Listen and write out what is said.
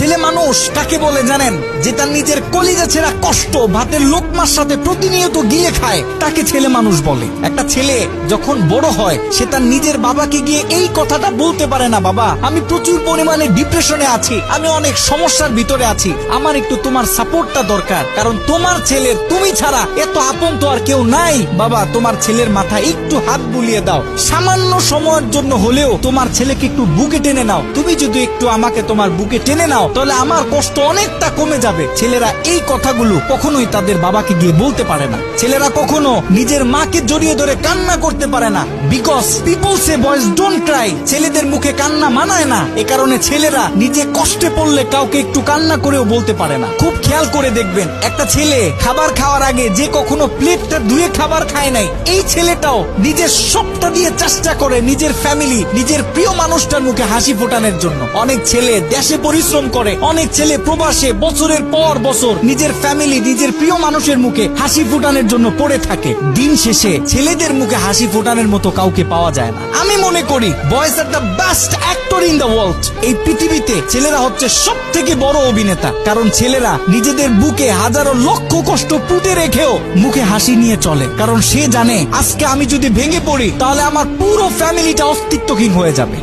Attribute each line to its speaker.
Speaker 1: ছেলে মানুষ কাকে বলে জানেন? যে তার নিজের কলিজা ছেঁড়া কষ্ট ভাতের লোকমার সাথে প্রতিনিয়ত গিলে খায়, তাকে ছেলে মানুষ বলে। একটা ছেলে যখন বড় হয় সে তার নিজের বাবাকে গিয়ে এই কথাটা বলতে পারে না, বাবা আমি প্রচুর পরিমাণে ডিপ্রেশনে আছি, আমি অনেক সমস্যার ভিতরে আছি, আমার একটু তোমার সাপোর্টটা দরকার, কারণ তোমার ছেলের তুমি ছাড়া এত আপন তো আর কেউ নাই। বাবা তোমার ছেলের মাথায় একটু হাত বুলিয়ে দাও, সামান্য সময়ের জন্য হলেও তোমার ছেলেকে একটু বুকে টেনে নাও। তুমি যদি একটু আমাকে তোমার বুকে টেনে নাও তাহলে আমার কষ্ট অনেকটা কমে যাবে। ছেলেরা এই কথাগুলো কখনোই তাদের বাবাকে গিয়ে বলতে পারে না। ছেলেরা কখনো নিজের মাকে জড়িয়ে ধরে কান্না করতে পারে না, because people say boys don't Cry. ছেলেদের মুখে কান্না মানায় না, এ কারণে ছেলেরা নিজে কষ্টে পড়লে কাউকে একটু কান্না করেও বলতে পারে না। খুব খেয়াল করে দেখবেন, একটা ছেলে খাবার খাওয়ার আগে যে কখনো প্লেটটা ধুয়ে খাবার খায় নাই, এই ছেলেটাও নিজের সবটা দিয়ে চেষ্টা করে নিজের ফ্যামিলি, নিজের প্রিয় মানুষটার মুখে হাসি ফোটানোর জন্য। অনেক ছেলে দেশে পরিশ্রম করে, অনেক ছেলে প্রবাসে বছরের পর বছর নিজের ফ্যামিলি, নিজের প্রিয় মানুষের মুখে হাসি ফোটানোর জন্য পড়ে থাকে। দিন শেষে ছেলেদের মুখে হাসি ফোটানোর মতো কাউকে পাওয়া যায় না। আমি মনে করি boys are the best actor in the world. এই পৃথিবীতে ছেলেরা হচ্ছে সব থেকে বড় অভিনেতা, কারণ ছেলেরা নিজেদের বুকে হাজারো লক্ষ কষ্ট পুঁতে রেখেও মুখে হাসি নিয়ে চলে, কারণ সে জানে আজকে আমি যদি ভেঙে পড়ি তাহলে আমার পুরো ফ্যামিলিটা অস্তিত্বহীন হয়ে যাবে।